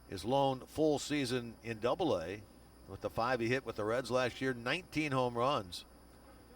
his lone full season in Double-A with the 5 he hit with the Reds last year, 19 home runs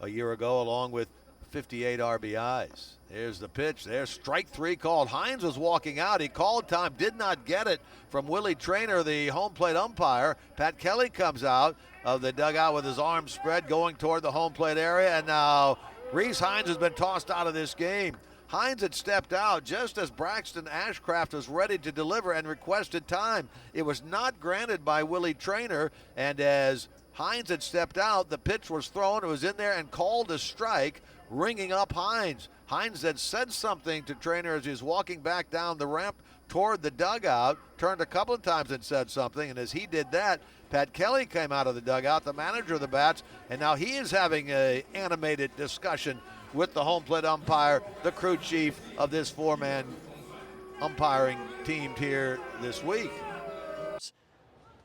a year ago, along with 58 RBIs. There's the pitch. There's strike 3 called. Hines was walking out. He called time, did not get it from Willie Traynor, the home plate umpire. Pat Kelly comes out of the dugout with his arms spread going toward the home plate area, and now Rhys Hines has been tossed out of this game. Hines had stepped out just as Braxton Ashcraft was ready to deliver and requested time. It was not granted by Willie Traynor, and as Hines had stepped out, the pitch was thrown. It was in there and called a strike, ringing up Hines. Hines had said something to Traynor as he was walking back down the ramp toward the dugout, turned a couple of times and said something, and as he did that, Pat Kelly came out of the dugout, the manager of the Bats, and now he is having an animated discussion with the home plate umpire, the crew chief of this 4-man umpiring team here this week.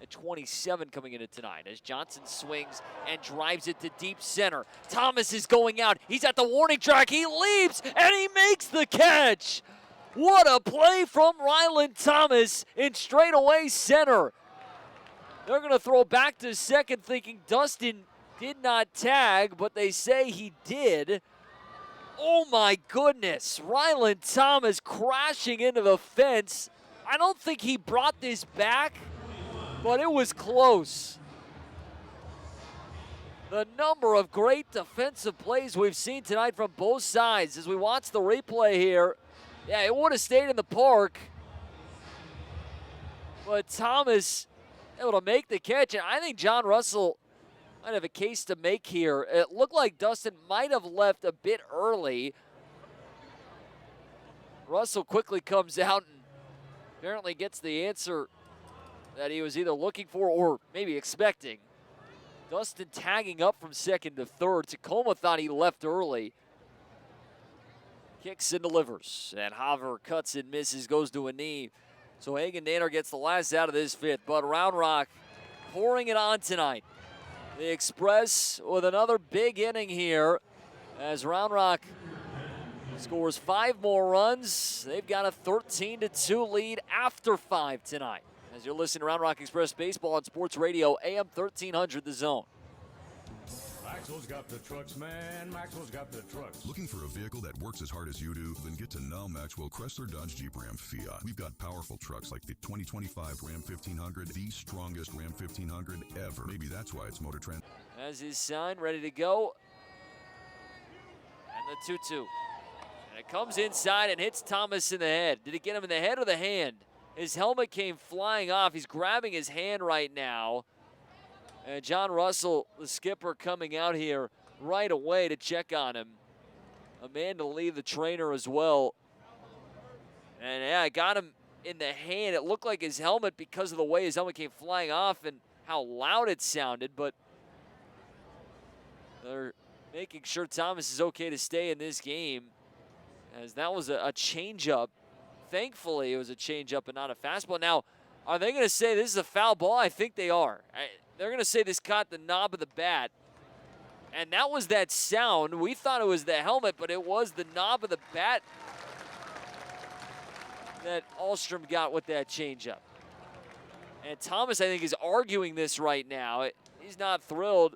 At 27 coming into tonight as Johnson swings and drives it to deep center. Thomas is going out. He's at the warning track. He leaps and he makes the catch. What a play from Ryland Thomas in straightaway center. They're going to throw back to second thinking Dustin did not tag, but they say he did. Oh my goodness, Ryland Thomas crashing into the fence. I don't think he brought this back, but it was close. The number of great defensive plays we've seen tonight from both sides as we watch the replay here. Yeah, it would have stayed in the park, but Thomas able to make the catch, and I think John Russell might have a case to make here. It looked like Dustin might have left a bit early. Russell quickly comes out and apparently gets the answer that he was either looking for or maybe expecting. Dustin tagging up from second to third. Tacoma thought he left early. Kicks and delivers, and Haver cuts and misses, goes to a knee. So Hagen Danner gets the last out of this fifth, but Round Rock pouring it on tonight. The Express with another big inning here as Round Rock scores 5 more runs. They've got a 13-2 lead after 5 tonight. As you're listening to Round Rock Express Baseball on Sports Radio, AM 1300 The Zone. Maxwell's got the trucks, man. Maxwell's got the trucks. Looking for a vehicle that works as hard as you do? Then get to know Maxwell Chrysler Dodge Jeep Ram Fiat. We've got powerful trucks like the 2025 Ram 1500, the strongest Ram 1500 ever. Maybe that's why it's Motor Trend. As his sign ready to go. And the 2-2. And it comes inside and hits Thomas in the head. Did it get him in the head or the hand? His helmet came flying off. He's grabbing his hand right now. And John Russell, the skipper, coming out here right away to check on him. Amanda Lee, the trainer, as well. And yeah, I got him in the hand. It looked like his helmet because of the way his helmet came flying off and how loud it sounded. But they're making sure Thomas is okay to stay in this game, as that was a changeup. Thankfully, it was a changeup and not a fastball. Now, are they going to say this is a foul ball? I think they are. They're going to say this caught the knob of the bat. And that was that sound. We thought it was the helmet, but it was the knob of the bat that Ahlstrom got with that changeup. And Thomas, I think, is arguing this right now. He's not thrilled.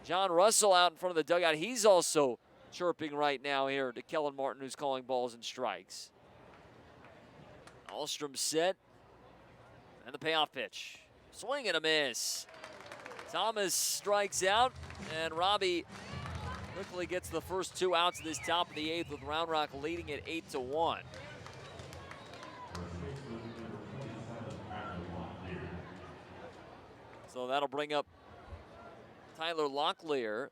John Russell out in front of the dugout. He's also chirping right now here to Kellen Martin, who's calling balls and strikes. Ahlstrom set. And the payoff pitch. Swing and a miss. Thomas strikes out, and Robbie quickly gets the first 2 outs of this top of the 8th, with Round Rock leading it 8-1. So that'll bring up Tyler Locklear.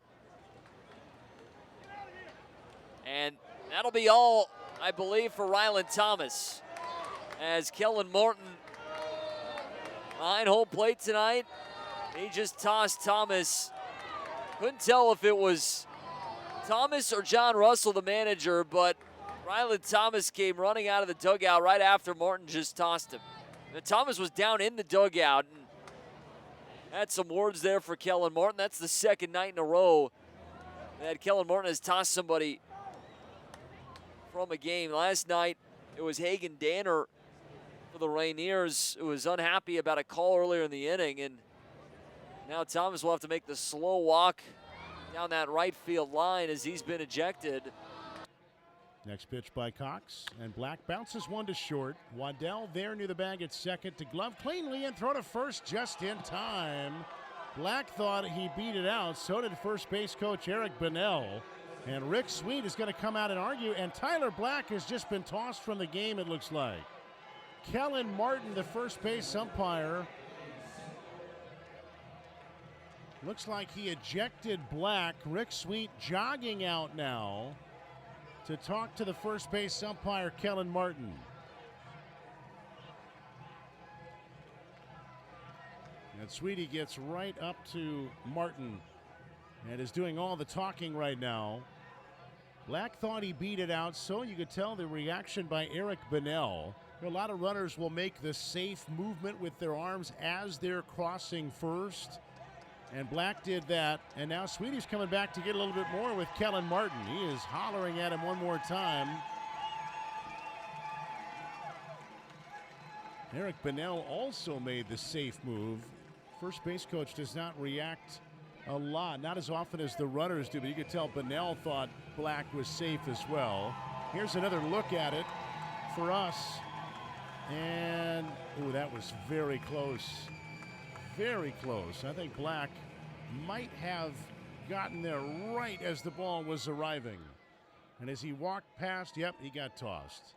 And that'll be all, I believe, for Ryland Thomas, as Kellen Martin behind home plate tonight. He just tossed Thomas. Couldn't tell if it was Thomas or John Russell, the manager, but Ryland Thomas came running out of the dugout right after Martin just tossed him. And Thomas was down in the dugout and had some words there for Kellen Martin. That's the second night in a row that Kellen Martin has tossed somebody from a game. Last night, it was Hagen Danner for for the Rainiers, who was unhappy about a call earlier in the inning, and now Thomas will have to make the slow walk down that right field line as he's been ejected. Next pitch by Cox, and Black bounces one to short. Waddell there near the bag at second to glove cleanly and throw to first just in time. Black thought he beat it out. So did first base coach Eric Bonnell. And Rick Sweet is going to come out and argue, and Tyler Black has just been tossed from the game, it looks like. Kellen Martin, the first base umpire, looks like he ejected Black. Rick Sweet jogging out now to talk to the first base umpire, Kellen Martin. And Sweetie gets right up to Martin and is doing all the talking right now. Black thought he beat it out, so you could tell the reaction by Eric Bonnell. A lot of runners will make the safe movement with their arms as they're crossing first. And Black did that, and now Sweetie's coming back to get a little bit more with Kellen Martin. He is hollering at him one more time. Eric Bonnell also made the safe move. First base coach does not react a lot, not as often as the runners do, but you could tell Bonnell thought Black was safe as well. Here's another look at it for us. And, ooh, that was very close. Very close. I think Black might have gotten there right as the ball was arriving. And as he walked past, yep, he got tossed.